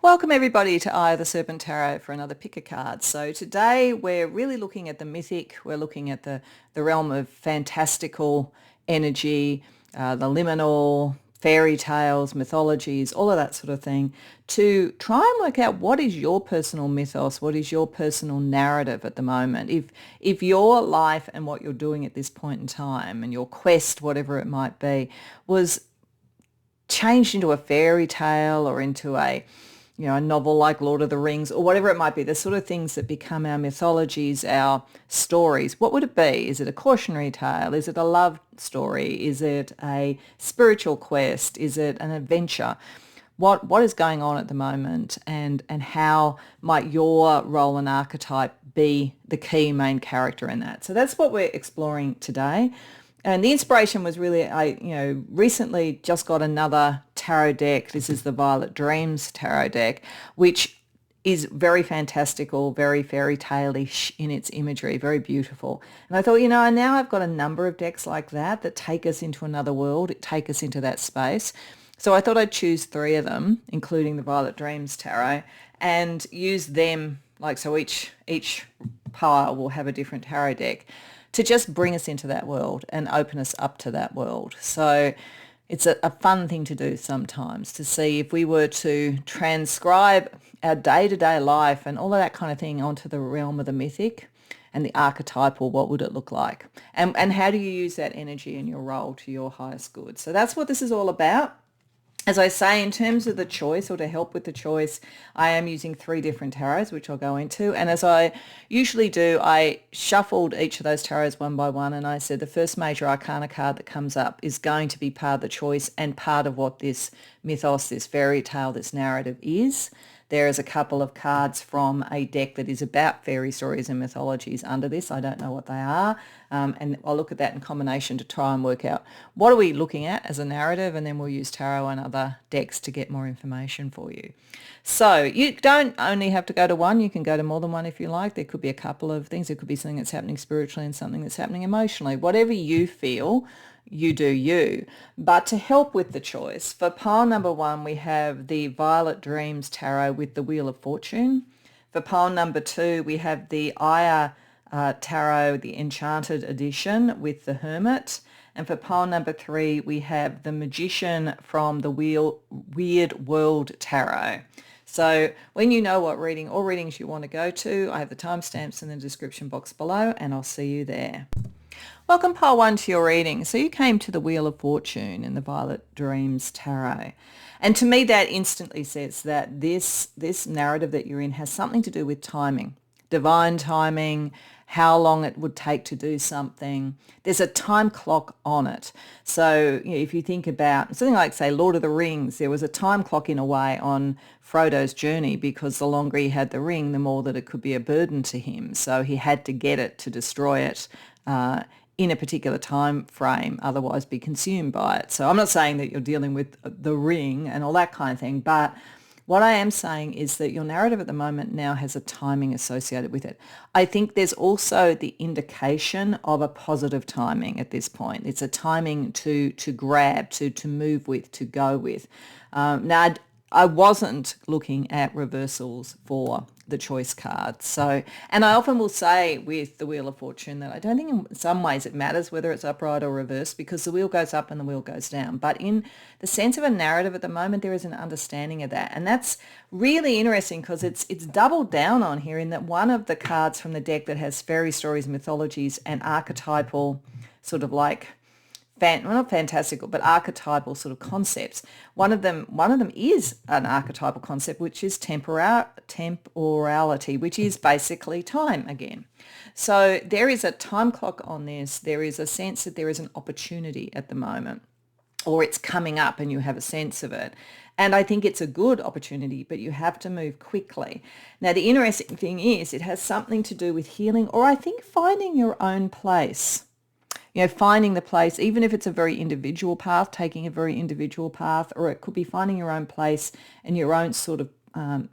Welcome everybody to Eye of the Serpent Tarot for another pick a card. So today we're really looking at the mythic, we're looking at the realm of fantastical energy, the liminal, fairy tales, mythologies, all of that sort of thing, to try and work out what is your personal mythos, what is your personal narrative at the moment. If your life and what you're doing at this point in time and your quest, whatever it might be, was changed into a fairy tale or into a novel like Lord of the Rings or whatever it might be, the sort of things that become our mythologies, our stories, what would it be? Is it a cautionary tale? Is it a love story? Is it a spiritual quest? Is it an adventure? What is going on at the moment, and how might your role and archetype be the key main character in that? So that's what we're exploring today. And the inspiration was really, I recently just got another tarot deck. This is the Violet Dreams tarot deck, which is very fantastical, very fairy tale-ish in its imagery, very beautiful. And I thought, now I've got a number of decks like that take us into another world, take us into that space. So I thought I'd choose 3 of them, including the Violet Dreams tarot, and use them, so each pile will have a different tarot deck, to just bring us into that world and open us up to that world. So it's a fun thing to do sometimes, to see if we were to transcribe our day-to-day life and all of that kind of thing onto the realm of the mythic and the archetypal, what would it look like? And how do you use that energy in your role to your highest good? So that's what this is all about. As I say, in terms of the choice, or to help with the choice, I am using 3 different tarots, which I'll go into. And as I usually do, I shuffled each of those tarots one by one, and I said the first major arcana card that comes up is going to be part of the choice and part of what this mythos, this fairy tale, this narrative is. There is a couple of cards from a deck that is about fairy stories and mythologies under this. I don't know what they are. And I'll look at that in combination to try and work out what are we looking at as a narrative, and then we'll use tarot and other decks to get more information for you. So you don't only have to go to one. You can go to more than one if you like. There could be a couple of things. There could be something that's happening spiritually and something that's happening emotionally. Whatever you feel, you do you. But to help with the choice, for pile number 1, we have the Violet Dreams Tarot with the Wheel of Fortune. For pile number 2, we have the Aya Tarot, the Enchanted Edition with the Hermit. And for pile number 3, we have the Magician from the Weird World Tarot. So when you know what reading or readings you want to go to, I have the timestamps in the description box below, and I'll see you there. Welcome pile 1 to your reading. So you came to the Wheel of Fortune in the Violet Dreams Tarot. And to me that instantly says that this narrative that you're in has something to do with timing, divine timing, how long it would take to do something. There's a time clock on it. So if you think about something like, say, Lord of the Rings, there was a time clock in a way on Frodo's journey, because the longer he had the ring, the more that it could be a burden to him. So he had to get it to destroy it in a particular time frame, otherwise be consumed by it. So I'm not saying that you're dealing with the ring and all that kind of thing, but what I am saying is that your narrative at the moment now has a timing associated with it. I think there's also the indication of a positive timing at this point. It's a timing to grab, to move with, to go with. Now, I wasn't looking at reversals for the choice card. So, and I often will say with the Wheel of Fortune that I don't think in some ways it matters whether it's upright or reversed, because the wheel goes up and the wheel goes down. But in the sense of a narrative at the moment, there is an understanding of that. And that's really interesting, because it's doubled down on here in that one of the cards from the deck that has fairy stories, mythologies, and archetypal sort of like not fantastical, but archetypal sort of concepts. One of them is an archetypal concept, which is temporality, which is basically time again. So there is a time clock on this. There is a sense that there is an opportunity at the moment, or it's coming up and you have a sense of it. And I think it's a good opportunity, but you have to move quickly. Now, the interesting thing is it has something to do with healing, or I think finding your own place. Finding the place, even if it's a very individual path, taking a very individual path, or it could be finding your own place and your own sort of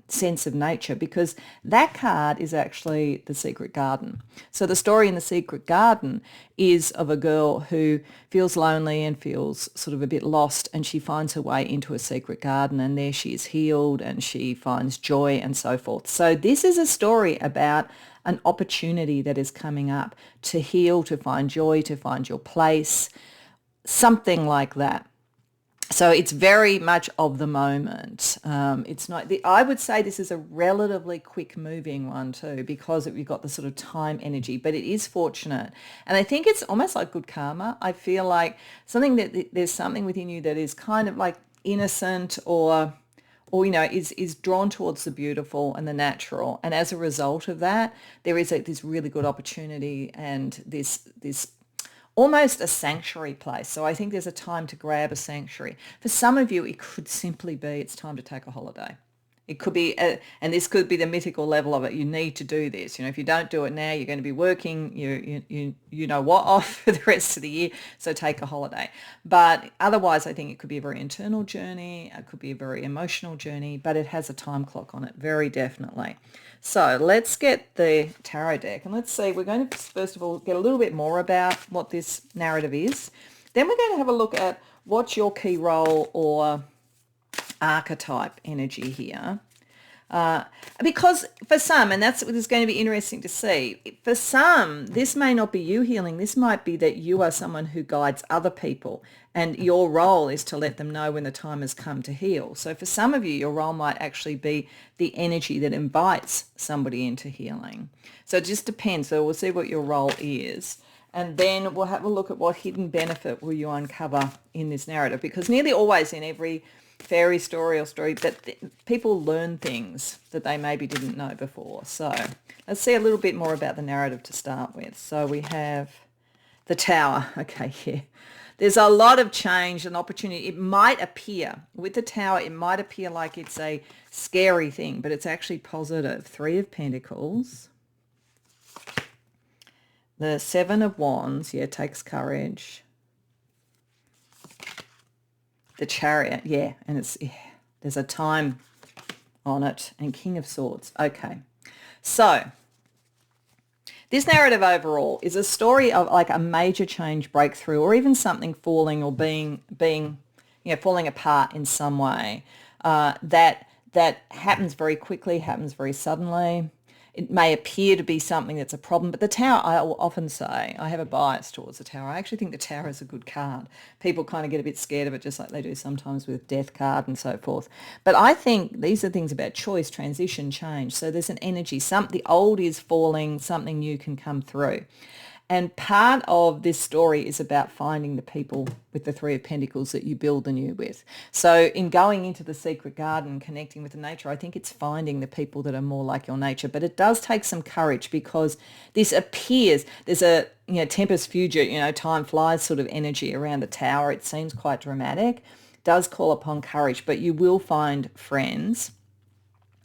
sense of nature, because that card is actually the secret garden. So the story in the secret garden is of a girl who feels lonely and feels sort of a bit lost, and she finds her way into a secret garden, and there she is healed and she finds joy and so forth. So this is a story about an opportunity that is coming up to heal, to find joy, to find your place, something like that. So it's very much of the moment. It's not. I would say this is a relatively quick moving one too, because you've got the sort of time energy, but it is fortunate. And I think it's almost like good karma. I feel like there's something within you that is kind of like innocent, or is drawn towards the beautiful and the natural. And as a result of that, there is this really good opportunity and this almost a sanctuary place. So I think there's a time to grab a sanctuary. For some of you, it could simply be it's time to take a holiday. It could be, and this could be the mythical level of it. You need to do this. If you don't do it now, you're going to be working, you know what, off for the rest of the year. So take a holiday. But otherwise, I think it could be a very internal journey. It could be a very emotional journey, but it has a time clock on it, very definitely. So let's get the tarot deck and let's see. We're going to, first of all, get a little bit more about what this narrative is. Then we're going to have a look at what's your key role or archetype energy here. Because for some, and that's what is going to be interesting to see, for some, this may not be you healing. This might be that you are someone who guides other people, and your role is to let them know when the time has come to heal. So for some of you, your role might actually be the energy that invites somebody into healing. So it just depends. So we'll see what your role is. And then we'll have a look at what hidden benefit will you uncover in this narrative, because nearly always in every fairy story or story that people learn things that they maybe didn't know before. So let's see a little bit more about the narrative to start with. So we have the Tower. Okay, yeah. There's a lot of change and opportunity. It might appear, with the Tower, it might appear like it's a scary thing, but it's actually positive. 3 of Pentacles. The 7 of Wands, yeah, takes courage. The Chariot, yeah, and there's a time on it. And King of Swords. Okay, so this narrative overall is a story of like a major change, breakthrough, or even something falling or being falling apart in some way that happens very quickly, happens very suddenly. It may appear to be something that's a problem, but the Tower, I will often say, I have a bias towards the Tower. I actually think the Tower is a good card. People kind of get a bit scared of it, just like they do sometimes with Death card and so forth. But I think these are things about choice, transition, change. So there's an energy. The old is falling, something new can come through. And part of this story is about finding the people with the 3 of Pentacles that you build the new with. So in going into the secret garden, connecting with the nature, I think it's finding the people that are more like your nature. But it does take some courage, because this appears, there's a tempus fugit, time flies sort of energy around the Tower. It seems quite dramatic. It does call upon courage, but you will find friends.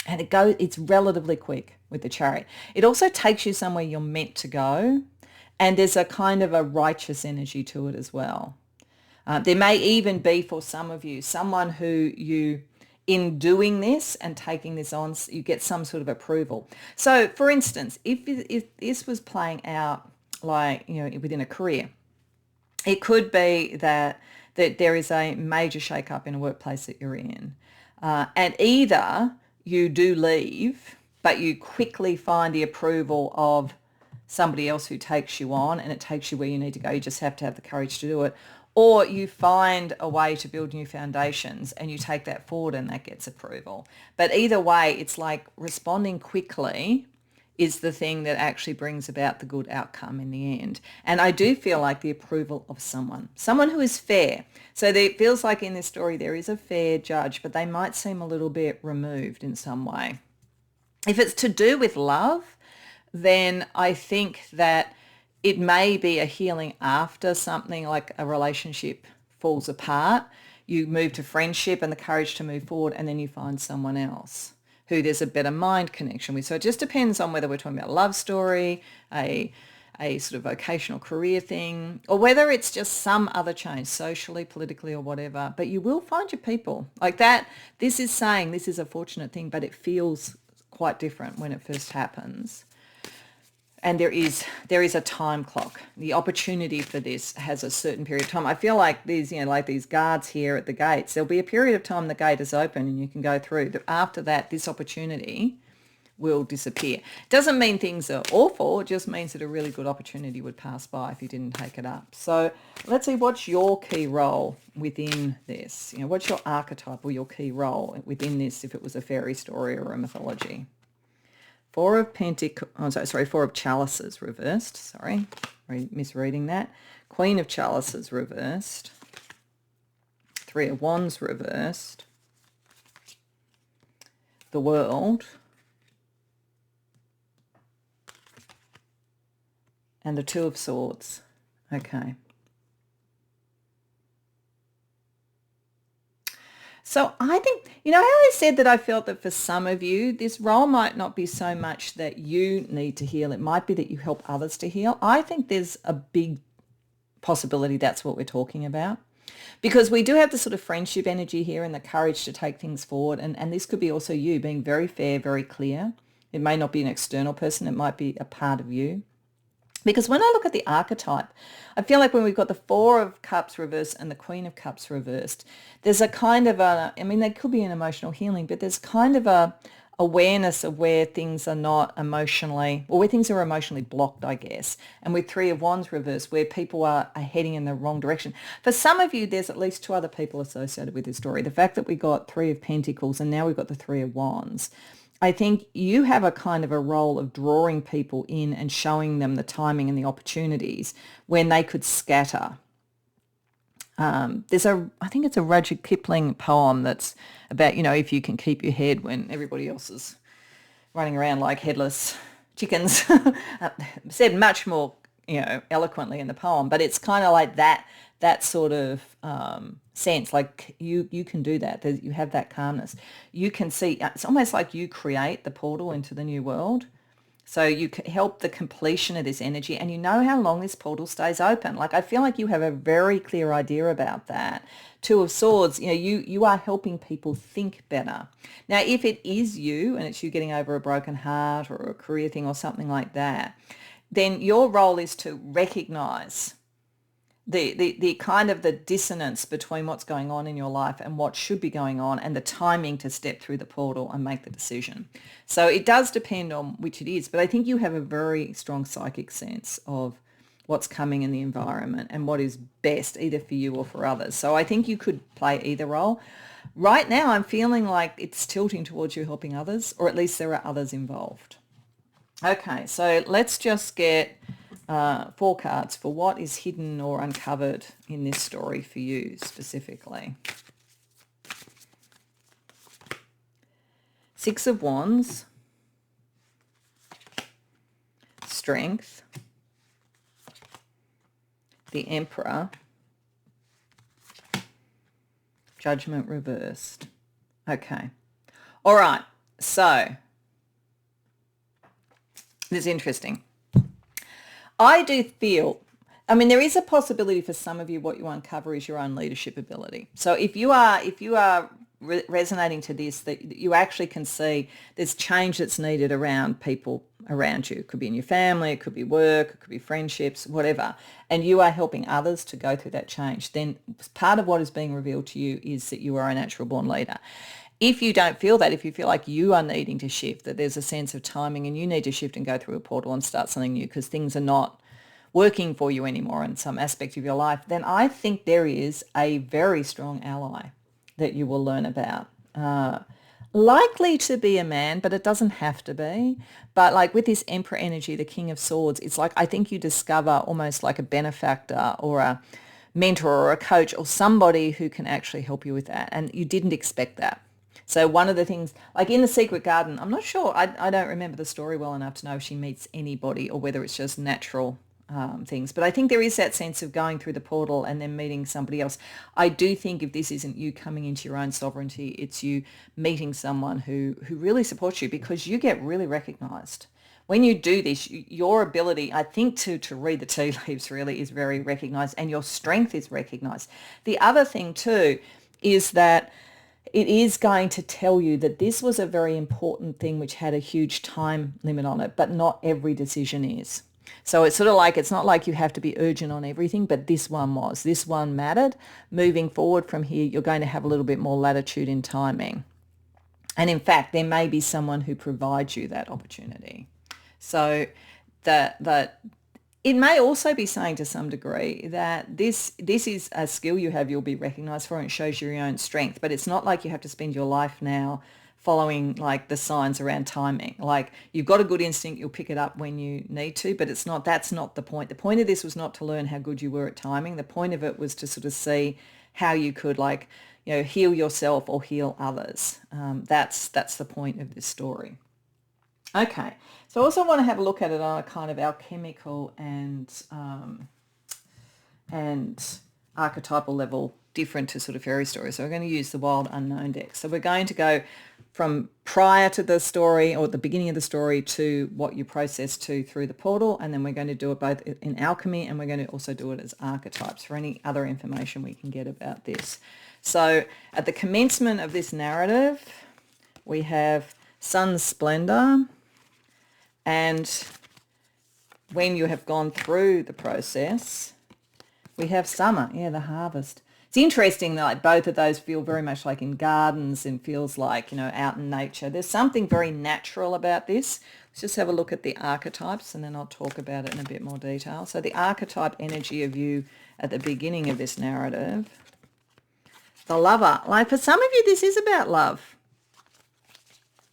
And it's relatively quick with the Chariot. It also takes you somewhere you're meant to go. And there's a kind of a righteous energy to it as well. There may even be, for some of you, someone who you, in doing this and taking this on, you get some sort of approval. So, for instance, if this was playing out like, within a career, it could be that there is a major shake-up in a workplace that you're in. And either you do leave, but you quickly find the approval of somebody else who takes you on, and it takes you where you need to go. You just have to have the courage to do it. Or you find a way to build new foundations and you take that forward and that gets approval. But either way, it's like responding quickly is the thing that actually brings about the good outcome in the end. And I do feel like the approval of someone who is fair. So it feels like in this story there is a fair judge, but they might seem a little bit removed in some way. If it's to do with love, then I think that it may be a healing after something like a relationship falls apart. You move to friendship and the courage to move forward, and then you find someone else who there's a better mind connection with. So it just depends on whether we're talking about a love story, a a sort of vocational career thing, or whether it's just some other change, socially, politically, or whatever. But you will find your people like that. This is saying this is a fortunate thing, but it feels quite different when it first happens. And there is a time clock. The opportunity for this has a certain period of time. I feel like these, like these guards here at the gates, there'll be a period of time the gate is open and you can go through. After that, this opportunity will disappear. Doesn't mean things are awful. It just means that a really good opportunity would pass by if you didn't take it up. So let's see, what's your key role within this? What's your archetype or your key role within this if it was a fairy story or a mythology? Four of chalices reversed. Sorry, misreading that. Queen of chalices reversed. Three of wands reversed. The world. And the two of swords. Okay. So I think, how I said that I felt that for some of you, this role might not be so much that you need to heal. It might be that you help others to heal. I think there's a big possibility that's what we're talking about. Because we do have the sort of friendship energy here and the courage to take things forward. And this could be also you being very fair, very clear. It may not be an external person. It might be a part of you. Because when I look at the archetype, I feel like when we've got the Four of Cups reversed and the Queen of Cups reversed, there's a kind of there could be an emotional healing, but there's kind of a awareness of where things are not emotionally, or where things are emotionally blocked, I guess. And with Three of Wands reversed, where people are heading in the wrong direction. For some of you, there's at least two other people associated with this story. The fact that we got Three of Pentacles and now we've got the Three of Wands. I think you have a kind of a role of drawing people in and showing them the timing and the opportunities when they could scatter. I think it's a Rudyard Kipling poem that's about, if you can keep your head when everybody else is running around like headless chickens. Said much more, eloquently in the poem, but it's kind of like that sort of sense, like you can do that. You have that calmness. You can see, it's almost like you create the portal into the new world. So you help the completion of this energy, and you know how long this portal stays open. Like I feel like you have a very clear idea about that. Two of Swords, you are helping people think better. Now, if it is you and it's you getting over a broken heart or a career thing or something like that, then your role is to recognize the kind of the dissonance between what's going on in your life and what should be going on, and the timing to step through the portal and make the decision. So it does depend on which it is, but I think you have a very strong psychic sense of what's coming in the environment and what is best either for you or for others. So I think you could play either role. Right now I'm feeling like it's tilting towards you helping others, or at least there are others involved. Okay, so let's just get 4 cards for what is hidden or uncovered in this story for you specifically. Six of Wands, Strength, the Emperor, Judgment reversed. Okay. All right. So this is interesting. I do feel, there is a possibility for some of you what you uncover is your own leadership ability. So if you are resonating to this, that you actually can see there's change that's needed around people around you. It could be in your family, it could be work, it could be friendships, whatever. And you are helping others to go through that change. Then part of what is being revealed to you is that you are a natural born leader. If you don't feel that, if you feel like you are needing to shift, that there's a sense of timing and you need to shift and go through a portal and start something new because things are not working for you anymore in some aspect of your life, then I think there is a very strong ally that you will learn about. Likely to be a man, but it doesn't have to be. But like with this Emperor energy, the King of Swords, it's like I think you discover almost like a benefactor or a mentor or a coach or somebody who can actually help you with that. And you didn't expect that. So one of the things, like in The Secret Garden, I'm not sure, I don't remember the story well enough to know if she meets anybody or whether it's just natural things. But I think there is that sense of going through the portal and then meeting somebody else. I do think if this isn't you coming into your own sovereignty, it's you meeting someone who really supports you because you get really recognised. when you do this, your ability, I think, to read the tea leaves really is very recognized, and your strength is recognized. The other thing too is that it is going to tell you that this was a very important thing which had a huge time limit on it, but not every decision is. So it's sort of like, it's not like you have to be urgent on everything, but this one was. This one mattered. Moving forward from here, you're going to have a little bit more latitude in timing. And in fact, there may be someone who provides you that opportunity. So that it may also be saying to some degree that this is a skill you have, you'll be recognized for, and it shows your own strength. But it's not like you have to spend your life now following like the signs around timing. Like, you've got a good instinct, you'll pick it up when you need to, but that's not the point. The point of this was not to learn how good you were at timing. The point of it was to sort of see how you could, like, heal yourself or heal others. That's the point of this story. Okay, so I also want to have a look at it on a kind of alchemical and archetypal level, different to sort of fairy stories. So we're going to use the Wild Unknown deck. So we're going to go from prior to the story, or the beginning of the story, to what you process to through the portal, and then we're going to do it both in alchemy, and we're going to also do it as archetypes for any other information we can get about this. So at the commencement of this narrative, we have sun's splendor, and when you have gone through the process, we have summer, the harvest. It's interesting that like both of those feel very much like in gardens, and feels like, out in nature. There's something very natural about this. Let's just have a look at the archetypes, and then I'll talk about it in a bit more detail. So the archetype energy of you at the beginning of this narrative, the lover. Like, for some of you, this is about love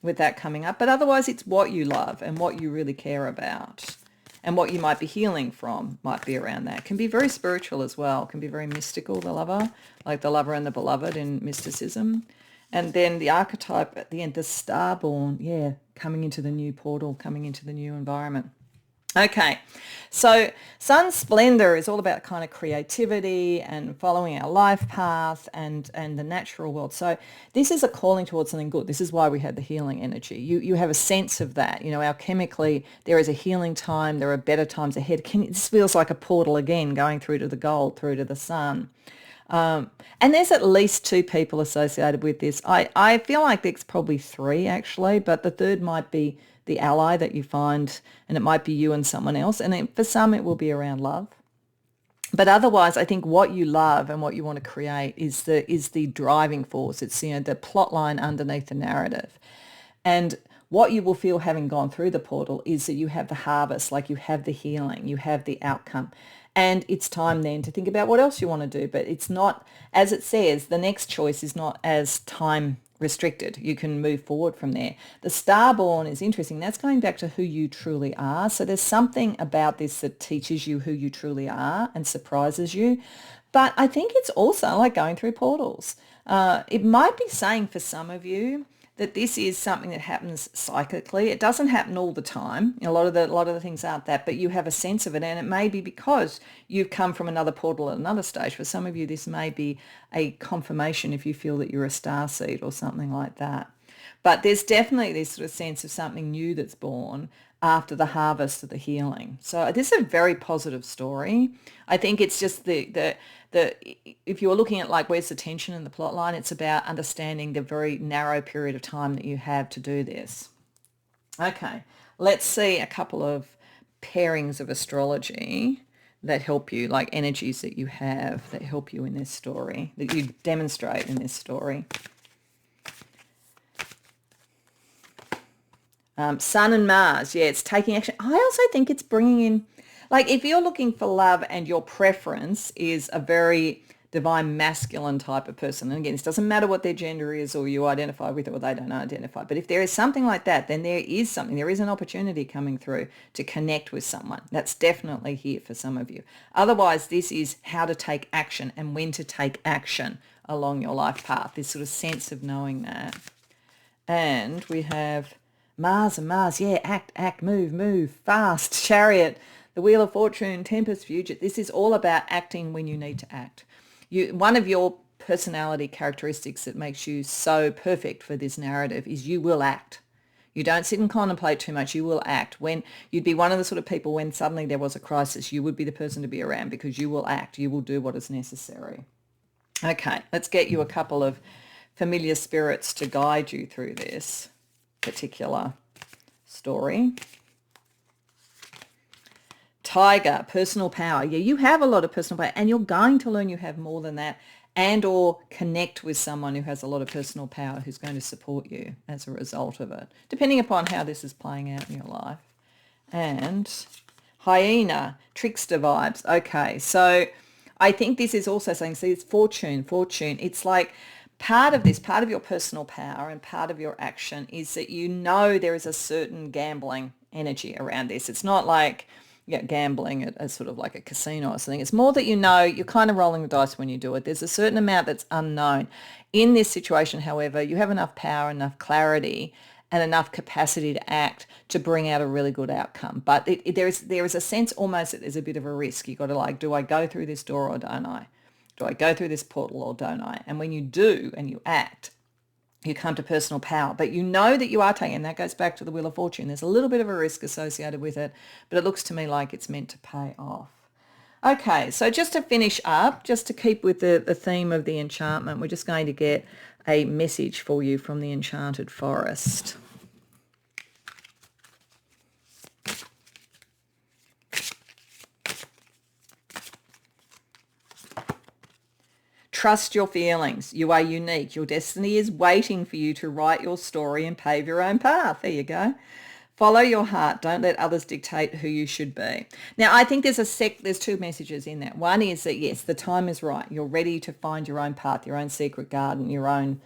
with that coming up, but otherwise it's what you love and what you really care about. And what you might be healing from might be around that. It can be very spiritual as well. It can be very mystical, the lover, like the lover and the beloved in mysticism. And then the archetype at the end, the starborn, coming into the new portal, coming into the new environment. Okay, so sun's splendor is all about kind of creativity and following our life path and the natural world. So this is a calling towards something good. This is why we had the healing energy. You have a sense of that. Alchemically, there is a healing time. There are better times ahead. This feels like a portal again, going through to the gold, through to the sun. And there's at least two people associated with this. I feel like there's probably three actually, but the third might be the ally that you find, and it might be you and someone else. And then for some, it will be around love. But otherwise, I think what you love and what you want to create is the driving force. It's, the plot line underneath the narrative. And what you will feel having gone through the portal is that you have the harvest, like you have the healing, you have the outcome. And it's time then to think about what else you want to do. But it's not, as it says, the next choice is not as time restricted. You can move forward from there. The starborn is interesting. That's going back to who you truly are. So there's something about this that teaches you who you truly are and surprises you. But I think it's also like going through portals. It might be saying for some of you that this is something that happens cyclically. It doesn't happen all the time. A lot of the things aren't that, but you have a sense of it, and it may be because you've come from another portal at another stage. For some of you, this may be a confirmation if you feel that you're a starseed or something like that. But there's definitely this sort of sense of something new that's born after the harvest of the healing. So this is a very positive story. I think it's just the if you're looking at like where's the tension in the plot line, it's about understanding the very narrow period of time that you have to do this. Okay, let's see a couple of pairings of astrology that help you, like energies that you have that help you in this story, that you demonstrate in this story. Sun and Mars, it's taking action. I also think it's bringing in, like if you're looking for love and your preference is a very divine masculine type of person, and again, it doesn't matter what their gender is or you identify with it or they don't identify, but if there is something like that, then there is an opportunity coming through to connect with someone. That's definitely here for some of you. Otherwise, this is how to take action and when to take action along your life path, this sort of sense of knowing that. And we have Mars and Mars, act, move, fast, Chariot, the Wheel of Fortune, Tempest, Future. This is all about acting when you need to act. One of your personality characteristics that makes you so perfect for this narrative is you will act. You don't sit and contemplate too much. You will act. When you'd be one of the sort of people when suddenly there was a crisis, you would be the person to be around because you will act. You will do what is necessary. Okay, let's get you a couple of familiar spirits to guide you through this particular story. Tiger, personal power. Yeah, you have a lot of personal power and you're going to learn you have more than that, and or connect with someone who has a lot of personal power who's going to support you as a result of it, depending upon how this is playing out in your life. And hyena, trickster vibes. Okay, so I think this is also saying, see, it's fortune. It's like part of this, part of your personal power and part of your action is that you know there is a certain gambling energy around this. It's not like gambling as sort of like a casino or something. It's more that you know you're kind of rolling the dice when you do it. There's a certain amount that's unknown. In this situation, however, you have enough power, enough clarity, and enough capacity to act to bring out a really good outcome. But there is a sense almost that there's a bit of a risk. You've got to like, do I go through this door or don't I? Do I go through this portal or don't I? And when you do and you act, you come to personal power, but you know that you are taking, and that goes back to the Wheel of Fortune. There's a little bit of a risk associated with it, but it looks to me like it's meant to pay off. Okay, so just to finish up, just to keep with the theme of the enchantment, we're just going to get a message for you from the Enchanted Forest. Trust your feelings. You are unique. Your destiny is waiting for you to write your story and pave your own path. There you go. Follow your heart. Don't let others dictate who you should be. Now, I think there's two messages in that. One is that, yes, the time is right. You're ready to find your own path, your own secret garden, your own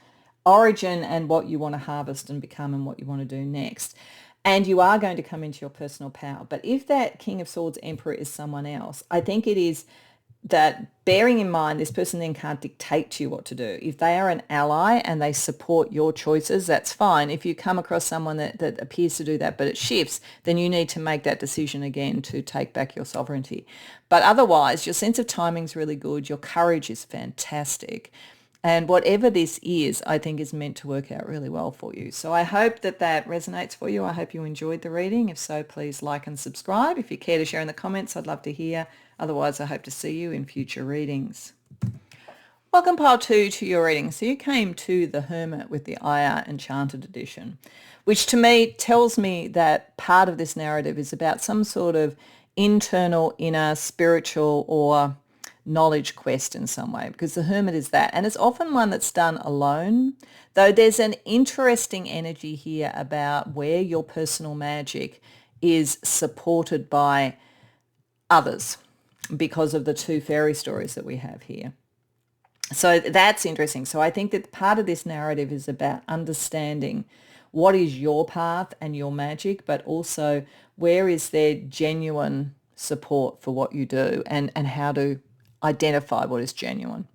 origin and what you want to harvest and become and what you want to do next. And you are going to come into your personal power. But if that King of Swords Emperor is someone else, I think it is that bearing in mind this person then can't dictate to you what to do. If they are an ally and they support your choices, that's fine. If you come across someone that appears to do that but it shifts, then you need to make that decision again to take back your sovereignty. But otherwise, your sense of timing is really good. Your courage is fantastic. And whatever this is, I think is meant to work out really well for you. So I hope that resonates for you. I hope you enjoyed the reading. If so, please like and subscribe. If you care to share in the comments, I'd love to hear. Otherwise, I hope to see you in future readings. Welcome, Pile 2, to your reading. So you came to the Hermit with the Aya Enchanted Edition, which to me tells me that part of this narrative is about some sort of internal, inner, spiritual or knowledge quest in some way, because the Hermit is that. And it's often one that's done alone, though there's an interesting energy here about where your personal magic is supported by others because of the two fairy stories that we have here. So that's interesting. So I think that part of this narrative is about understanding what is your path and your magic, but also where is there genuine support for what you do and how to identify what is genuine.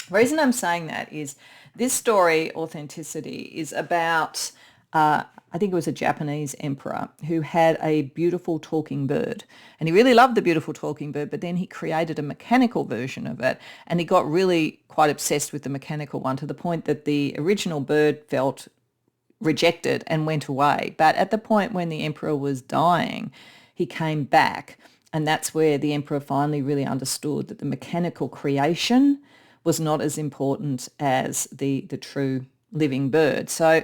The reason I'm saying that is this story, Authenticity, is about, I think it was a Japanese emperor who had a beautiful talking bird. And he really loved the beautiful talking bird, but then he created a mechanical version of it. And he got really quite obsessed with the mechanical one to the point that the original bird felt rejected and went away. But at the point when the emperor was dying, he came back. And that's where the emperor finally really understood that the mechanical creation was not as important as the true living bird. So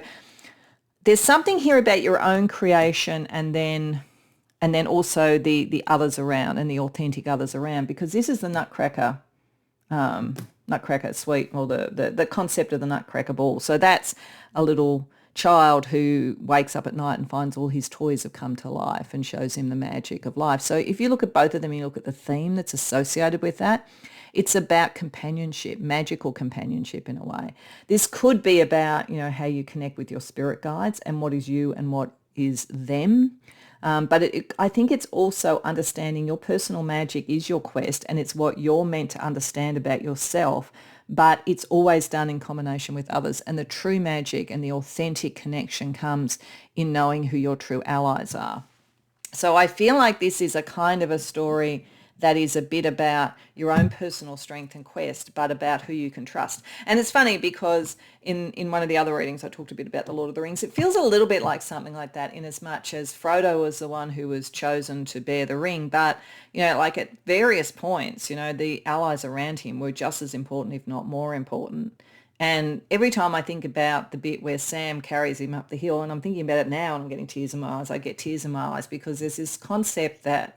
there's something here about your own creation and then also the others around and the authentic others around, because this is the Nutcracker suite, or the concept of the Nutcracker ball. So that's a little child who wakes up at night and finds all his toys have come to life and shows him the magic of life. So if you look at both of them, you look at the theme that's associated with that, it's about companionship, magical companionship in a way. This could be about, how you connect with your spirit guides and what is you and what is them. But I think it's also understanding your personal magic is your quest and it's what you're meant to understand about yourself, but it's always done in combination with others. And the true magic and the authentic connection comes in knowing who your true allies are. So I feel like this is a kind of a story that is a bit about your own personal strength and quest, but about who you can trust. And it's funny because in one of the other readings I talked a bit about the Lord of the Rings. It feels a little bit like something like that, in as much as Frodo was the one who was chosen to bear the ring, but like at various points, the allies around him were just as important, if not more important. And every time I think about the bit where Sam carries him up the hill, and I'm thinking about it now and I'm getting tears in my eyes, I get tears in my eyes, because there's this concept that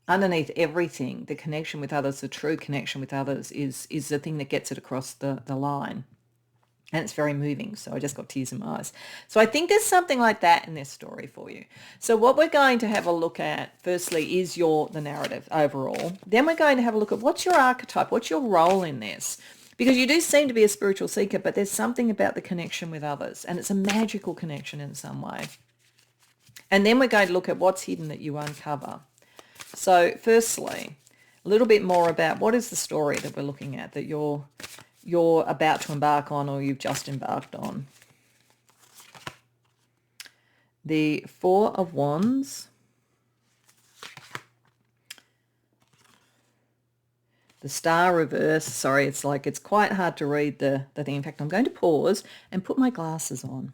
underneath everything, the connection with others, the true connection with others is the thing that gets it across the line. And it's very moving. So I just got tears in my eyes. So I think there's something like that in this story for you. So what we're going to have a look at, firstly, is the narrative overall. Then we're going to have a look at what's your archetype, what's your role in this? Because you do seem to be a spiritual seeker, but there's something about the connection with others, and it's a magical connection in some way. And then we're going to look at what's hidden that you uncover. So firstly, a little bit more about what is the story that we're looking at, that you're about to embark on, or you've just embarked on. The Four of Wands, the Star reverse. Sorry, it's quite hard to read the thing. In fact, I'm going to pause and put my glasses on.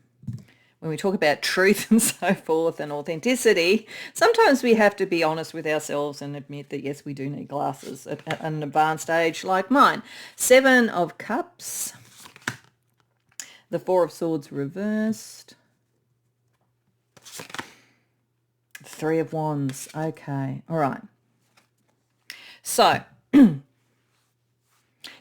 When we talk about truth and so forth and authenticity, sometimes we have to be honest with ourselves and admit that, yes, we do need glasses at an advanced age like mine. Seven of Cups, the Four of Swords reversed, Three of Wands. Okay, all right. So,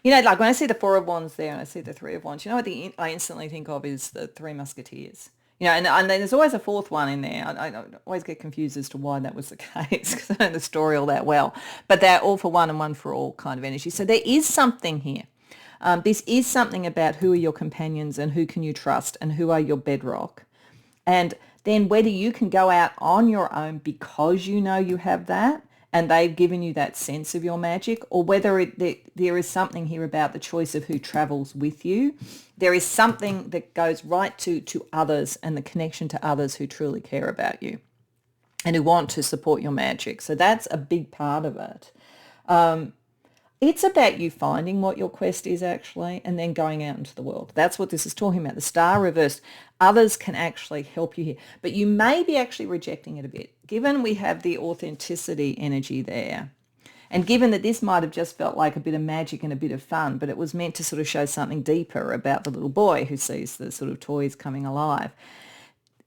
like when I see the Four of Wands there and I see the Three of Wands, what I instantly think of is the Three Musketeers. And then there's always a fourth one in there. I always get confused as to why that was the case, because I don't know the story all that well. But they're all for one and one for all kind of energy. So there is something here. This is something about who are your companions and who can you trust and who are your bedrock. And then whether you can go out on your own because you know you have that, and they've given you that sense of your magic, or whether there is something here about the choice of who travels with you. There is something that goes right to others and the connection to others who truly care about you and who want to support your magic. So that's a big part of it. It's about you finding what your quest is actually and then going out into the world. That's what this is talking about. The Star reversed. Others can actually help you here, but you may be actually rejecting it a bit. Given we have the authenticity energy there, and given that this might have just felt like a bit of magic and a bit of fun, but it was meant to sort of show something deeper about the little boy who sees the sort of toys coming alive.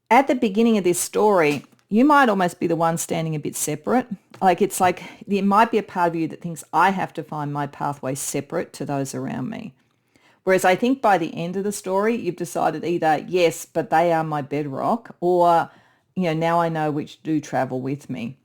At the beginning of this story, you might almost be the one standing a bit separate. It's like there might be a part of you that thinks, I have to find my pathway separate to those around me. Whereas I think by the end of the story, you've decided either, yes, but they are my bedrock, or, now I know which do travel with me.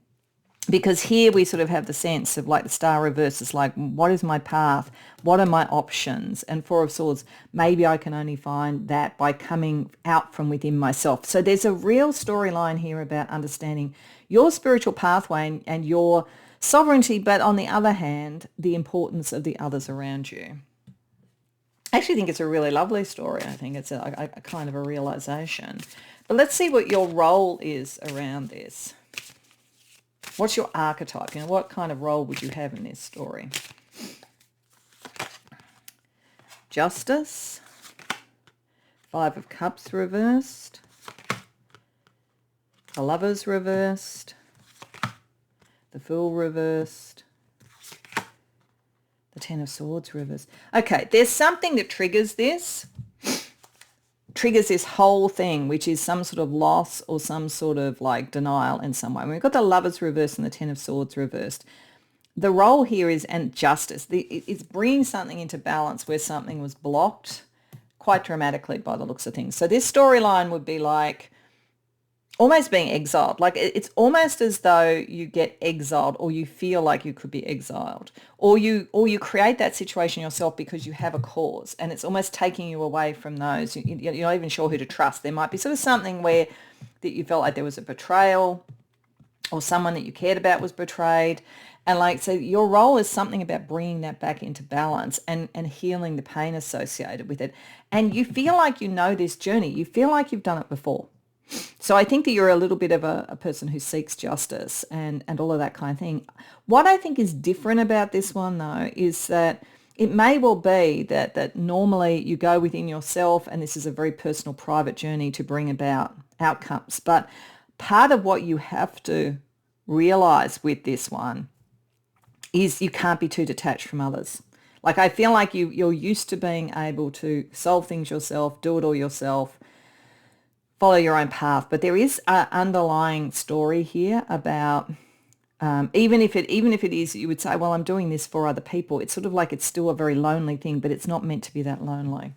Because here we sort of have the sense of like the Star reverse is like, what is my path? What are my options? And Four of Swords, maybe I can only find that by coming out from within myself. So there's a real storyline here about understanding your spiritual pathway and your sovereignty, but on the other hand, the importance of the others around you. I actually think it's a really lovely story. I think it's a kind of a realization. But let's see what your role is around this. What's your archetype? What kind of role would you have in this story? Justice. Five of Cups reversed. The Lovers reversed. The Fool reversed. The Ten of Swords reversed. Okay, there's something that triggers this whole thing, which is some sort of loss or some sort of like denial in some way. When we've got the Lovers reversed and the Ten of Swords reversed, the role here is, and justice, it's bringing something into balance where something was blocked quite dramatically by the looks of things. So this storyline would be like almost being exiled. Like it's almost as though you get exiled, or you feel like you could be exiled, or you create that situation yourself because you have a cause, and it's almost taking you away from those. You're not even sure who to trust. There might be sort of something where that you felt like there was a betrayal, or someone that you cared about was betrayed. And so your role is something about bringing that back into balance and healing the pain associated with it. And you feel like you know this journey. You feel like you've done it before. So I think that you're a little bit of a person who seeks justice and all of that kind of thing. What I think is different about this one, though, is that it may well be that normally you go within yourself and this is a very personal, private journey to bring about outcomes. But part of what you have to realize with this one is you can't be too detached from others. Like, I feel like you're used to being able to solve things yourself, do it all yourself, follow your own path. But there is an underlying story here about even if it is, you would say, well, I'm doing this for other people. It's sort of like it's still a very lonely thing, but it's not meant to be that lonely.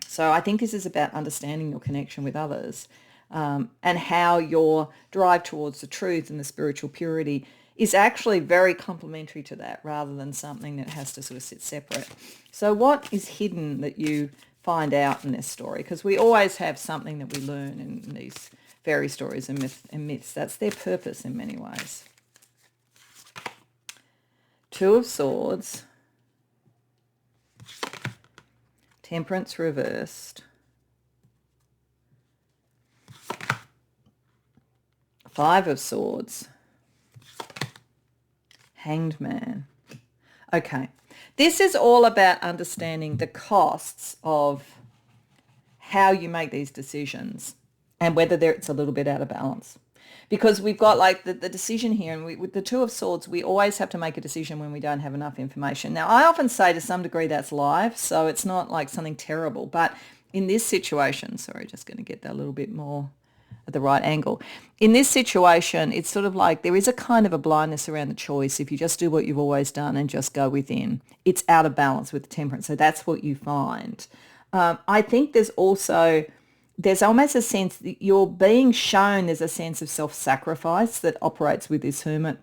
So I think this is about understanding your connection with others and how your drive towards the truth and the spiritual purity is actually very complementary to that rather than something that has to sort of sit separate. So what is hidden that you find out in this story? Because we always have something that we learn in these fairy stories and myths. That's their purpose in many ways. Two of Swords, Temperance reversed, Five of Swords, Hanged Man. Okay, this is all about understanding the costs of how you make these decisions and whether it's a little bit out of balance. Because we've got like the decision here, and with the Two of Swords, we always have to make a decision when we don't have enough information. Now, I often say to some degree that's life, so it's not like something terrible. But in this situation, sorry, just going to get that a little bit more at the right angle. In this situation, it's sort of like there is a kind of a blindness around the choice. If you just do what you've always done and just go within, it's out of balance with the Temperance. So that's what you find. I think there's almost a sense that you're being shown there's a sense of self-sacrifice that operates with this hermit.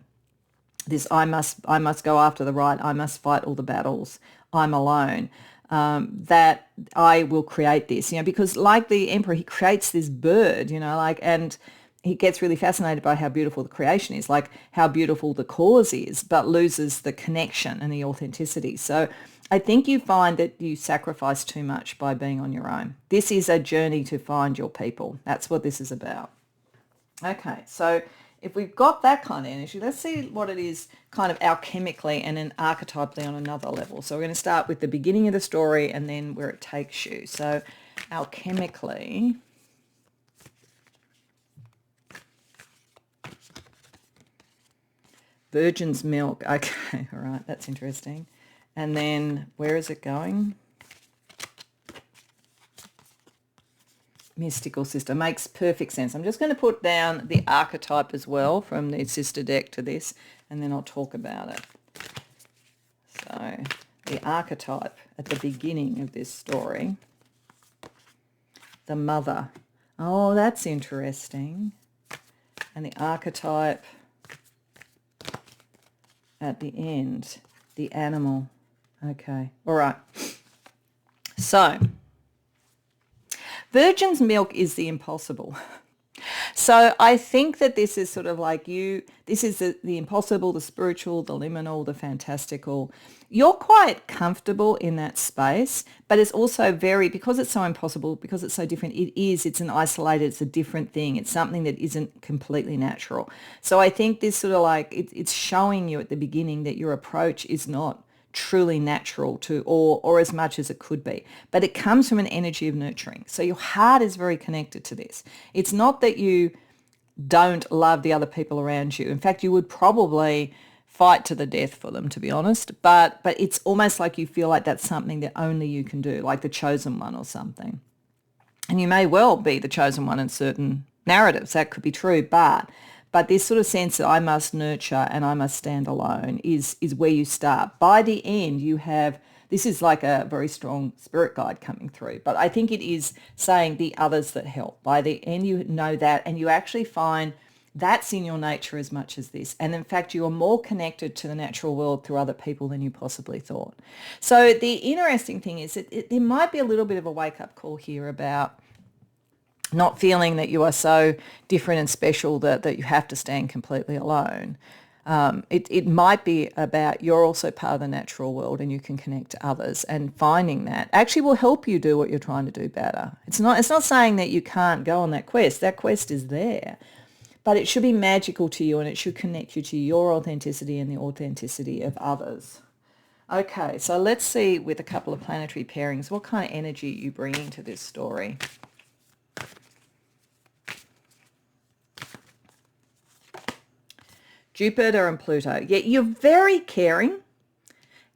This I must go after the right, I must fight all the battles, I'm alone. That I will create this, because like the Emperor, he creates this bird, and he gets really fascinated by how beautiful the creation is, like how beautiful the cause is, but loses the connection and the authenticity. So I think you find that you sacrifice too much by being on your own. This is a journey to find your people. That's what this is about. Okay, so if we've got that kind of energy, let's see what it is kind of alchemically and then archetypally on another level. So we're going to start with the beginning of the story and then where it takes you. So alchemically, virgin's milk. Okay, all right, that's interesting. And then where is it going? Mystical sister. Makes perfect sense. I'm just going to put down the archetype as well from the sister deck to this, and then I'll talk about it. So the archetype at the beginning of this story, the mother. Oh, that's interesting. And the archetype at the end, the animal. Okay, all right. So virgin's milk is the impossible. So I think that this is sort of like this is the impossible, the spiritual, the liminal, the fantastical. You're quite comfortable in that space, but it's also because it's so impossible, because it's so different, it's an isolated, it's a different thing. It's something that isn't completely natural. So I think this sort of like, it's showing you at the beginning that your approach is not truly natural or as much as it could be, but it comes from an energy of nurturing. So your heart is very connected to this. It's not that you don't love the other people around you. In fact, you would probably fight to the death for them, to be honest, but it's almost like you feel like that's something that only you can do, like the chosen one or something. And you may well be the chosen one in certain narratives. That could be true, but this sort of sense that I must nurture and I must stand alone is where you start. By the end, this is like a very strong spirit guide coming through, but I think it is saying the others that help. By the end, you know that, and you actually find that's in your nature as much as this. And in fact, you are more connected to the natural world through other people than you possibly thought. So the interesting thing is that there might be a little bit of a wake-up call here about not feeling that you are so different and special that you have to stand completely alone. It might be about you're also part of the natural world and you can connect to others, and finding that actually will help you do what you're trying to do better. It's not saying that you can't go on that quest. That quest is there, but it should be magical to you and it should connect you to your authenticity and the authenticity of others. Okay, so let's see with a couple of planetary pairings, what kind of energy you bring into this story. Jupiter and Pluto. Yeah, you're very caring.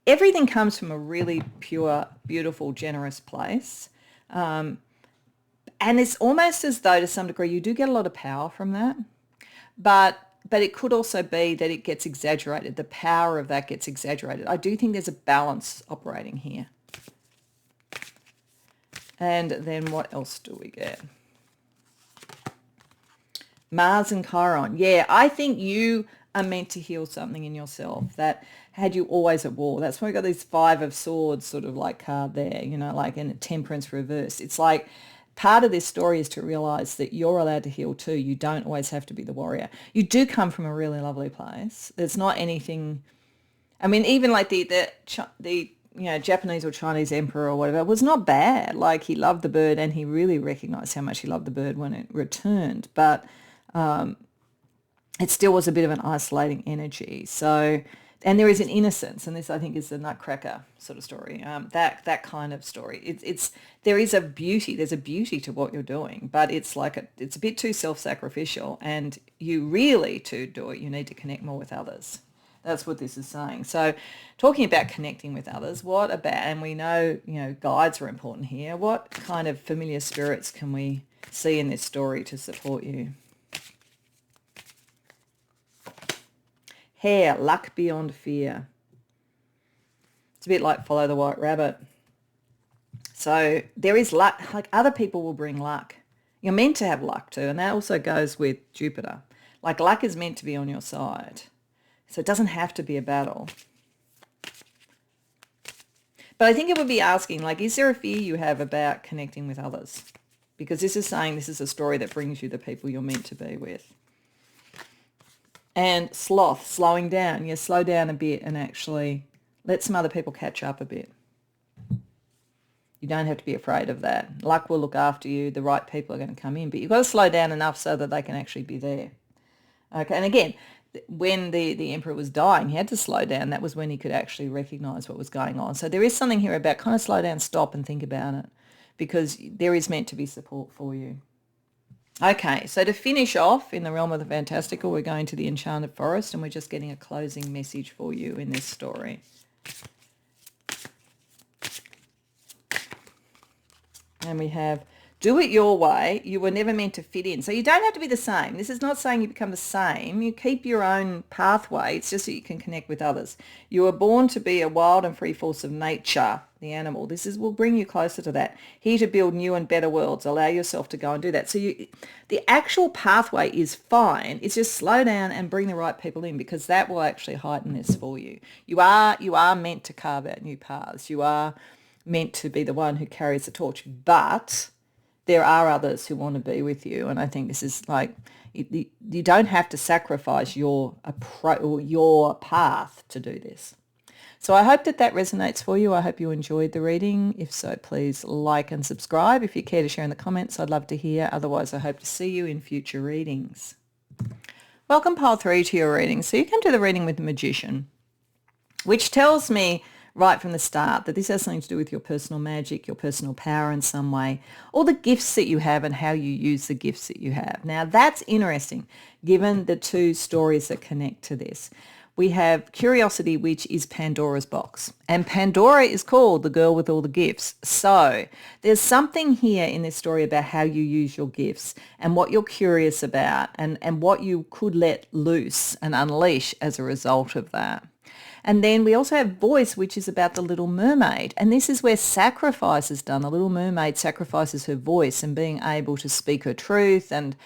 Everything comes from a really pure, beautiful, generous place. And it's almost as though to some degree you do get a lot of power from that. But it could also be that it gets exaggerated. The power of that gets exaggerated. I do think there's a balance operating here. And then what else do we get? Mars and Chiron. Yeah, I think you are meant to heal something in yourself that had you always at war. That's why we got this Five of Swords sort of like card there, you know, like in Temperance reversed. It's like part of this story is to realize that you're allowed to heal too. You don't always have to be the warrior. You do come from a really lovely place. There's not anything, I mean, even like the you know, Japanese or Chinese emperor or whatever was not bad. Like he loved the bird and he really recognized how much he loved the bird when it returned. But it still was a bit of an isolating energy. So, and there is an innocence, and this I think is the Nutcracker sort of story. That kind of story. There is a beauty. There's a beauty to what you're doing, but it's like it's a bit too self-sacrificial. And you really, to do it, you need to connect more with others. That's what this is saying. So, talking about connecting with others, what about? And we know, you know, guides are important here. What kind of familiar spirits can we see in this story to support you? Hare, luck beyond fear. It's a bit like follow the white rabbit. So there is luck, like other people will bring luck. You're meant to have luck too, and that also goes with Jupiter. Like luck is meant to be on your side. So it doesn't have to be a battle. But I think it would be asking, like, is there a fear you have about connecting with others? Because this is saying this is a story that brings you the people you're meant to be with. And sloth, slowing down. Yeah, slow down a bit and actually let some other people catch up a bit. You don't have to be afraid of that. Luck will look after you. The right people are going to come in. But you've got to slow down enough so that they can actually be there. Okay, and again, when the emperor was dying, he had to slow down. That was when he could actually recognise what was going on. So there is something here about kind of slow down, stop and think about it, because there is meant to be support for you. Okay, so to finish off in the realm of the fantastical, we're going to the Enchanted Forest and we're just getting a closing message for you in this story. And we have, do it your way. You were never meant to fit in. So you don't have to be the same. This is not saying you become the same. You keep your own pathway. It's just that you can connect with others. You were born to be a wild and free force of nature, the animal. Will bring you closer to that. Here to build new and better worlds. Allow yourself to go and do that. So the actual pathway is fine. It's just slow down and bring the right people in, because that will actually heighten this for you. You are meant to carve out new paths. You are meant to be the one who carries the torch, but there are others who want to be with you. And I think this is like, you don't have to sacrifice your path to do this. So I hope that resonates for you. I hope you enjoyed the reading. If so, please like and subscribe. If you care to share in the comments, I'd love to hear. Otherwise, I hope to see you in future readings. Welcome, Pile 3, to your reading. So you come to the reading with the Magician, which tells me right from the start that this has something to do with your personal magic, your personal power in some way, all the gifts that you have and how you use the gifts that you have. Now, that's interesting, given the two stories that connect to this. We have Curiosity, which is Pandora's box. And Pandora is called the girl with all the gifts. So there's something here in this story about how you use your gifts and what you're curious about and what you could let loose and unleash as a result of that. And then we also have Voice, which is about the Little Mermaid. And this is where sacrifice is done. The Little Mermaid sacrifices her voice and being able to speak her truth and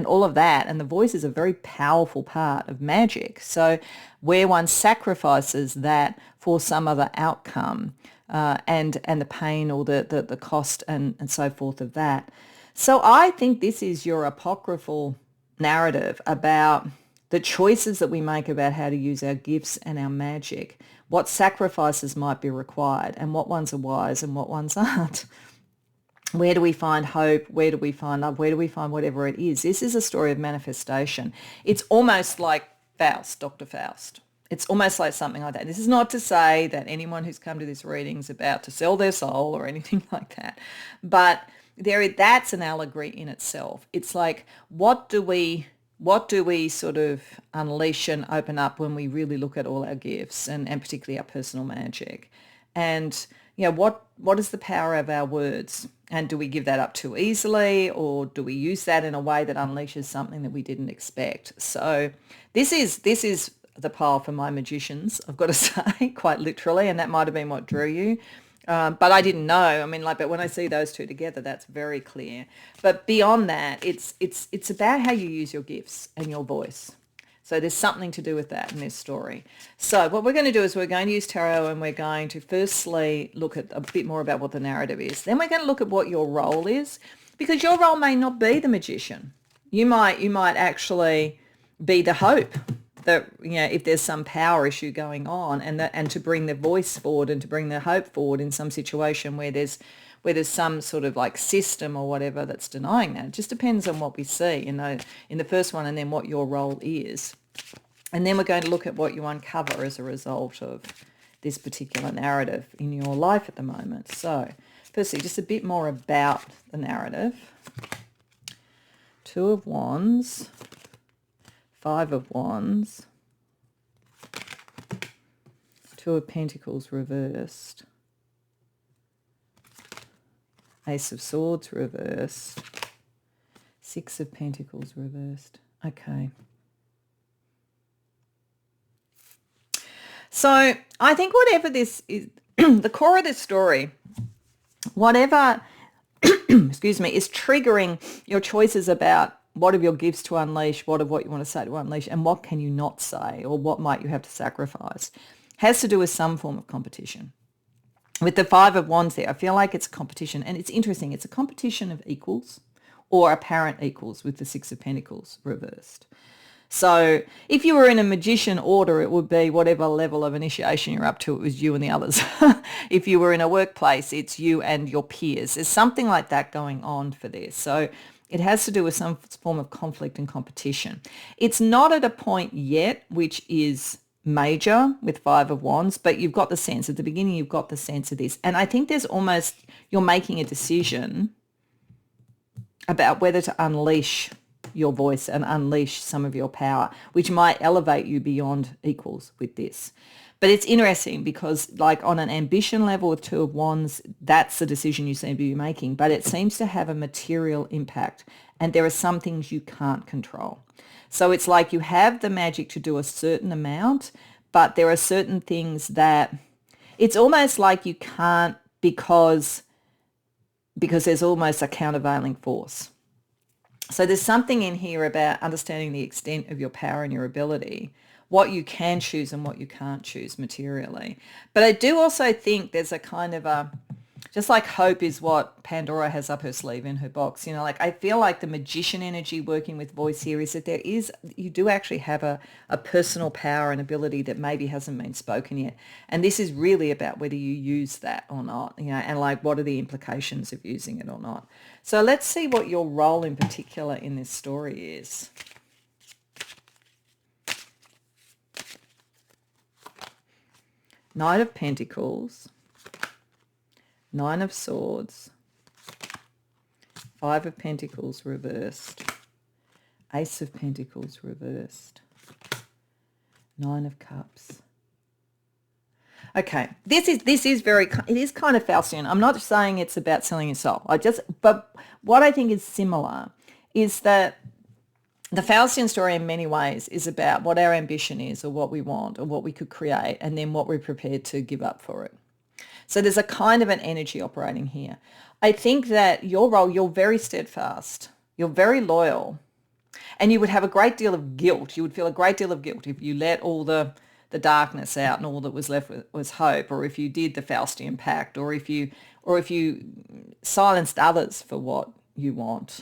all of that. And the voice is a very powerful part of magic. So where one sacrifices that for some other outcome and the pain or the cost and so forth of that. So I think this is your apocryphal narrative about the choices that we make about how to use our gifts and our magic, what sacrifices might be required and what ones are wise and what ones aren't. Where do we find hope? Where do we find love? Where do we find whatever it is? This is a story of manifestation. It's almost like Faust, Dr. Faust. It's almost like something like that. This is not to say that anyone who's come to this reading is about to sell their soul or anything like that. But that's an allegory in itself. It's like, what do we sort of unleash and open up when we really look at all our gifts and particularly our personal magic? And what is the power of our words? And do we give that up too easily, or do we use that in a way that unleashes something that we didn't expect? So this is the pile for my magicians, I've got to say, quite literally, and that might have been what drew you. But I didn't know. I mean, but when I see those two together, that's very clear. But beyond that, it's about how you use your gifts and your voice. So there's something to do with that in this story. So what we're going to do is we're going to use tarot, and we're going to firstly look at a bit more about what the narrative is. Then we're going to look at what your role is, because your role may not be the magician. You might actually be the hope that, if there's some power issue going on, and to bring the voice forward and to bring the hope forward in some situation where there's some sort of like system or whatever that's denying that. It just depends on what we see in the first one, and then what your role is. And then we're going to look at what you uncover as a result of this particular narrative in your life at the moment. So firstly, just a bit more about the narrative. 2 of Wands, 5 of Wands, 2 of Pentacles reversed, Ace of Swords reversed, 6 of Pentacles reversed. Okay. So I think whatever this is, the core of this story, whatever, excuse me, is triggering your choices about what of your gifts to unleash, what of what you want to say to unleash, and what can you not say, or what might you have to sacrifice, has to do with some form of competition. With the 5 of Wands there, I feel like it's a competition, and it's interesting. It's a competition of equals or apparent equals with the 6 of Pentacles reversed. So if you were in a magician order, it would be whatever level of initiation you're up to, it was you and the others. If you were in a workplace, it's you and your peers. There's something like that going on for this. So it has to do with some form of conflict and competition. It's not at a point yet which is major with 5 of Wands, but you've got the sense at the beginning, you've got the sense of this. And I think there's almost, you're making a decision about whether to unleash your voice and unleash some of your power, which might elevate you beyond equals with this. But it's interesting because, like, on an ambition level with 2 of Wands, that's the decision you seem to be making, but it seems to have a material impact, and there are some things you can't control. So it's like you have the magic to do a certain amount, but there are certain things that it's almost like you can't because there's almost a countervailing force. So there's something in here about understanding the extent of your power and your ability, what you can choose and what you can't choose materially. But I do also think there's a kind of a, just like hope is what Pandora has up her sleeve in her box, like I feel like the magician energy working with voice here is that you do actually have a personal power and ability that maybe hasn't been spoken yet. And this is really about whether you use that or not, and like what are the implications of using it or not. So let's see what your role in particular in this story is. Knight of Pentacles, 9 of Swords, 5 of Pentacles reversed, Ace of Pentacles reversed, 9 of Cups. Okay, this is very, it is kind of Faustian. I'm not saying it's about selling your soul. But what I think is similar is that the Faustian story in many ways is about what our ambition is, or what we want, or what we could create, and then what we're prepared to give up for it. So there's a kind of an energy operating here. I think that your role, you're very steadfast, you're very loyal, and you would have a great deal of guilt. You would feel a great deal of guilt if you let all the darkness out and all that was left was hope, or if you did the Faustian pact, or if you silenced others for what you want.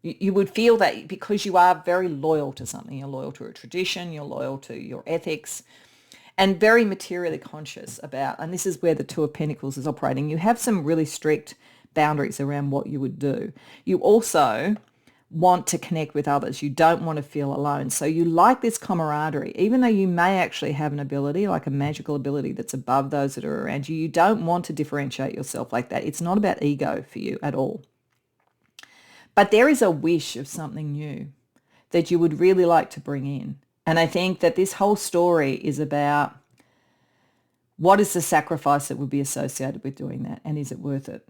You would feel that because you are very loyal to something. You're loyal to a tradition, you're loyal to your ethics, and very materially conscious about, and this is where the Two of Pentacles is operating. You have some really strict boundaries around what you would do. You also want to connect with others. You don't want to feel alone. So you like this camaraderie, even though you may actually have an ability, like a magical ability that's above those that are around you. You don't want to differentiate yourself like that. It's not about ego for you at all. But there is a wish of something new that you would really like to bring in. And I think that this whole story is about what is the sacrifice that would be associated with doing that, and is it worth it?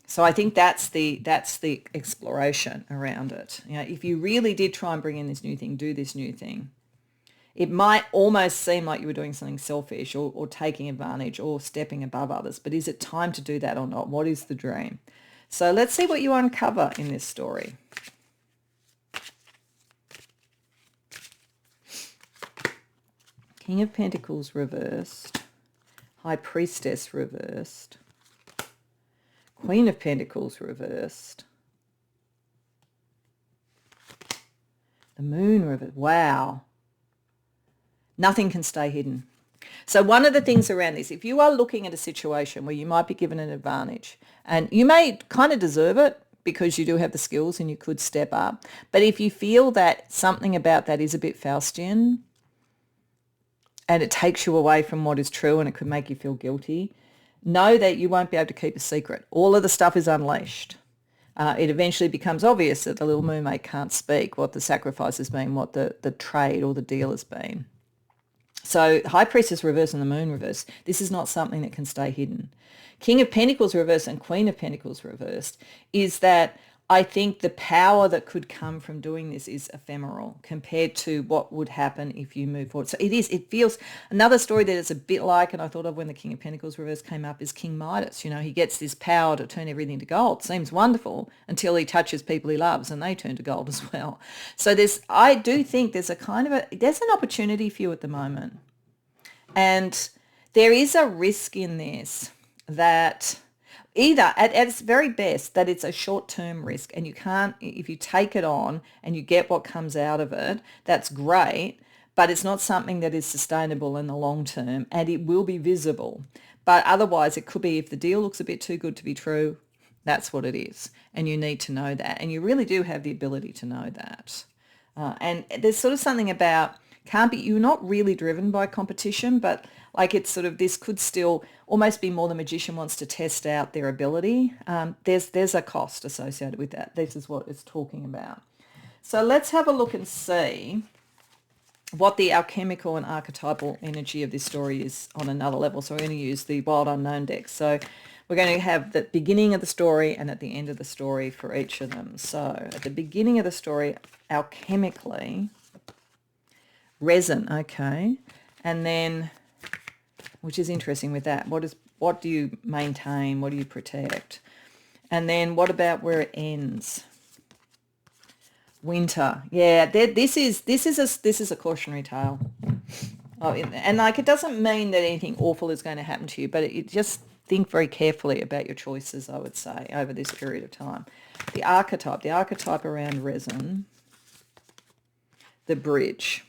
So I think that's the exploration around it. You know, if you really did try and bring in this new thing, do this new thing, it might almost seem like you were doing something selfish or taking advantage or stepping above others. But is it time to do that or not? What is the dream? So let's see what you uncover in this story. King of Pentacles reversed. High Priestess reversed. Queen of Pentacles reversed. The Moon reversed. Wow. Nothing can stay hidden. So one of the things around this, if you are looking at a situation where you might be given an advantage, and you may kind of deserve it because you do have the skills and you could step up, but if you feel that something about that is a bit Faustian and it takes you away from what is true and it could make you feel guilty, know that you won't be able to keep a secret. All of the stuff is unleashed. It eventually becomes obvious that the little mermaid can't speak, what the sacrifice has been, what the trade or the deal has been. So High Priestess reverse and the Moon reverse, this is not something that can stay hidden. King of Pentacles reverse and Queen of Pentacles reversed is that I think the power that could come from doing this is ephemeral compared to what would happen if you move forward. So it feels, another story that is a bit like, and I thought of when the King of Pentacles reverse came up, is King Midas. You know, he gets this power to turn everything to gold. Seems wonderful until he touches people he loves and they turn to gold as well. So I do think there's there's an opportunity for you at the moment. And there is a risk in this that either at its very best that it's a short-term risk and you can't, if you take it on and you get what comes out of it, that's great, but it's not something that is sustainable in the long term and it will be visible. But otherwise it could be, if the deal looks a bit too good to be true, that's what it is. And you need to know that. And you really do have the ability to know that. And there's sort of something about, you're not really driven by competition, but like it's sort of, this could still almost be more the magician wants to test out their ability. There's a cost associated with that. This is what it's talking about. So let's have a look and see what the alchemical and archetypal energy of this story is on another level. So we're going to use the Wild Unknown deck. So we're going to have the beginning of the story and at the end of the story for each of them. So at the beginning of the story, alchemically, resin, okay. And then, which is interesting with that, what do you maintain? What do you protect? And then what about where it ends? Winter. Yeah, this is a cautionary tale. Oh, and like it doesn't mean that anything awful is going to happen to you, but it just think very carefully about your choices, I would say, over this period of time. The archetype around resin, the bridge.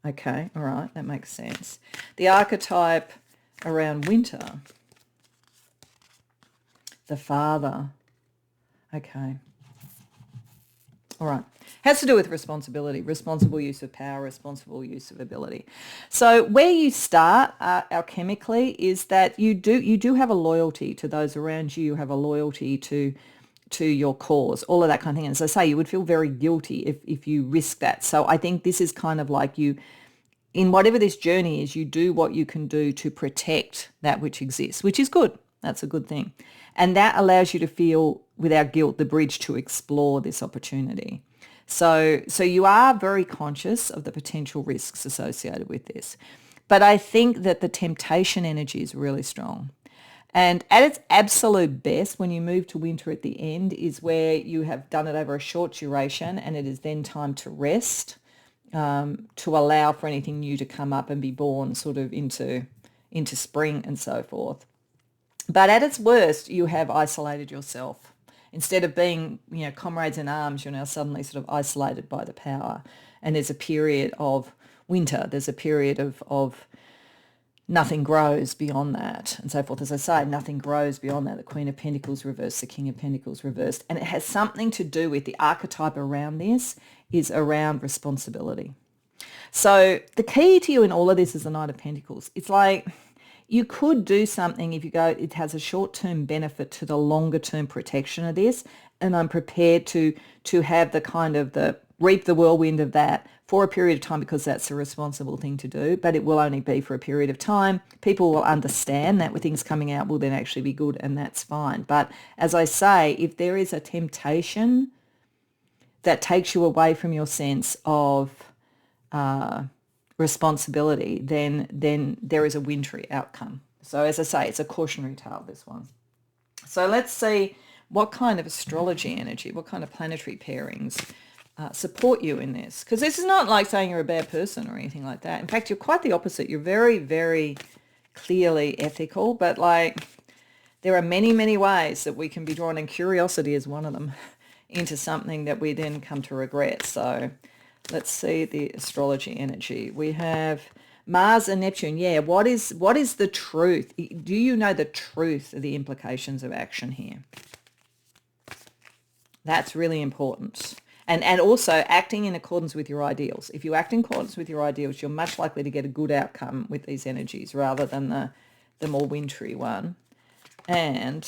Okay, all right, that makes sense. The archetype around winter, the father. Okay. All right. Has to do with responsibility, responsible use of power, responsible use of ability. So where you start alchemically is that you do have a loyalty to those around you. You have a loyalty to your cause, all of that kind of thing. And as I say, you would feel very guilty if you risk that. So I think this is kind of like you, in whatever this journey is, you do what you can do to protect that which exists, which is good. That's a good thing. And that allows you to feel, without guilt, the bridge to explore this opportunity. So you are very conscious of the potential risks associated with this. But I think that the temptation energy is really strong. And at its absolute best, when you move to winter at the end, is where you have done it over a short duration and it is then time to rest, to allow for anything new to come up and be born sort of into spring and so forth. But at its worst, you have isolated yourself Instead of being, comrades in arms, you're now suddenly sort of isolated by the power. And there's a period of winter. There's a period of nothing grows beyond that, and so forth. As I say, nothing grows beyond that. The Queen of Pentacles reversed, the King of Pentacles reversed. And it has something to do with the archetype around this is around responsibility. So the key to you in all of this is the Knight of Pentacles. It's like you could do something if you go, it has a short-term benefit to the longer-term protection of this, and I'm prepared to have the kind of the reap the whirlwind of that for a period of time because that's a responsible thing to do, but it will only be for a period of time. People will understand that with things coming out will then actually be good, and that's fine. But as I say, if there is a temptation that takes you away from your sense of responsibility, then there is a wintry outcome. So as I say, it's a cautionary tale, this one. So let's see what kind of astrology energy, what kind of planetary pairings support you in this. Because this is not like saying you're a bad person or anything like that. In fact, you're quite the opposite. You're very, very clearly ethical, but like there are many, many ways that we can be drawn, and curiosity is one of them, into something that we then come to regret. So let's see the astrology energy. We have Mars and Neptune. Yeah, what is the truth? Do you know the truth of the implications of action here? That's really important. And also acting in accordance with your ideals. If you act in accordance with your ideals, you're much likely to get a good outcome with these energies rather than the more wintry one. And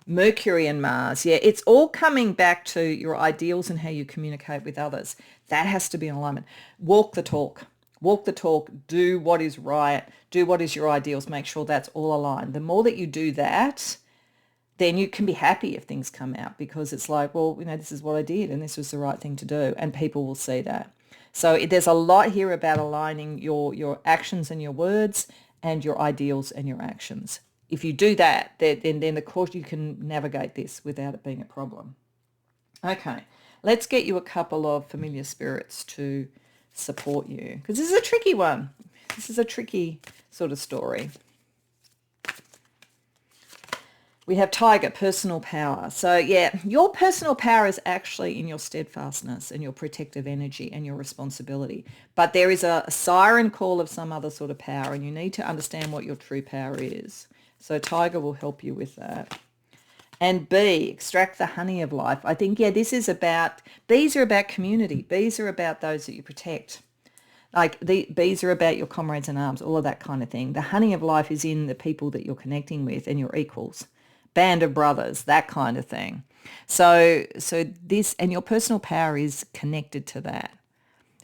Mercury and Mars, yeah, it's all coming back to your ideals and how you communicate with others. That has to be in alignment. Walk the talk. Walk the talk. Do what is right. Do what is your ideals. Make sure that's all aligned. The more that you do that, then you can be happy if things come out, because it's like, well, this is what I did and this was the right thing to do, and people will see that. So there's a lot here about aligning your actions and your words and your ideals and your actions. If you do that, then of course you can navigate this without it being a problem. Okay, let's get you a couple of familiar spirits to support you, because this is a tricky one. This is a tricky sort of story. We have Tiger, personal power. So yeah, your personal power is actually in your steadfastness and your protective energy and your responsibility. But there is a siren call of some other sort of power, and you need to understand what your true power is. So Tiger will help you with that. And B, extract the honey of life. I think, yeah, bees are about community. Bees are about those that you protect. Like the bees are about your comrades in arms, all of that kind of thing. The honey of life is in the people that you're connecting with and your equals. Band of brothers, that kind of thing. So this, and your personal power is connected to that.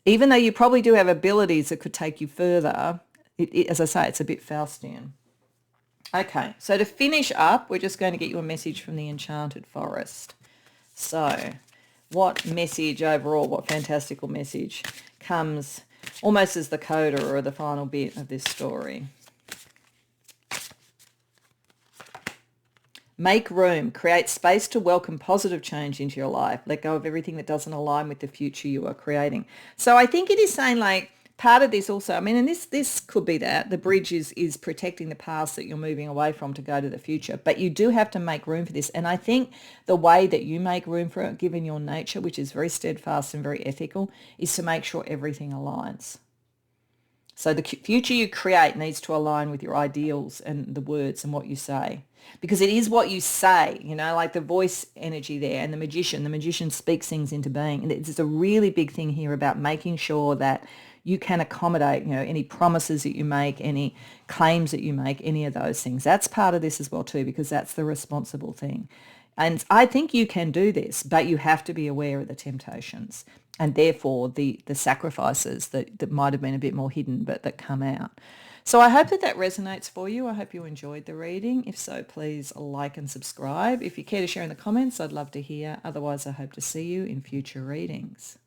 Even though you probably do have abilities that could take you further, as I say, it's a bit Faustian. Okay, so to finish up, we're just going to get you a message from the Enchanted Forest. So what message overall, what fantastical message comes almost as the coda or the final bit of this story? Make room, create space to welcome positive change into your life. Let go of everything that doesn't align with the future you are creating. So I think it is saying, like, part of this also, and this could be that the bridge is protecting the past that you're moving away from to go to the future, but you do have to make room for this. And I think the way that you make room for it, given your nature, which is very steadfast and very ethical, is to make sure everything aligns. So the future you create needs to align with your ideals and the words and what you say, because it is what you say, like the voice energy there, and the magician speaks things into being. And it's a really big thing here about making sure that you can accommodate, any promises that you make, any claims that you make, any of those things. That's part of this as well too, because that's the responsible thing. And I think you can do this, but you have to be aware of the temptations and therefore the sacrifices that might have been a bit more hidden but that come out. So I hope that resonates for you. I hope you enjoyed the reading. If so, please like and subscribe. If you care to share in the comments, I'd love to hear. Otherwise, I hope to see you in future readings.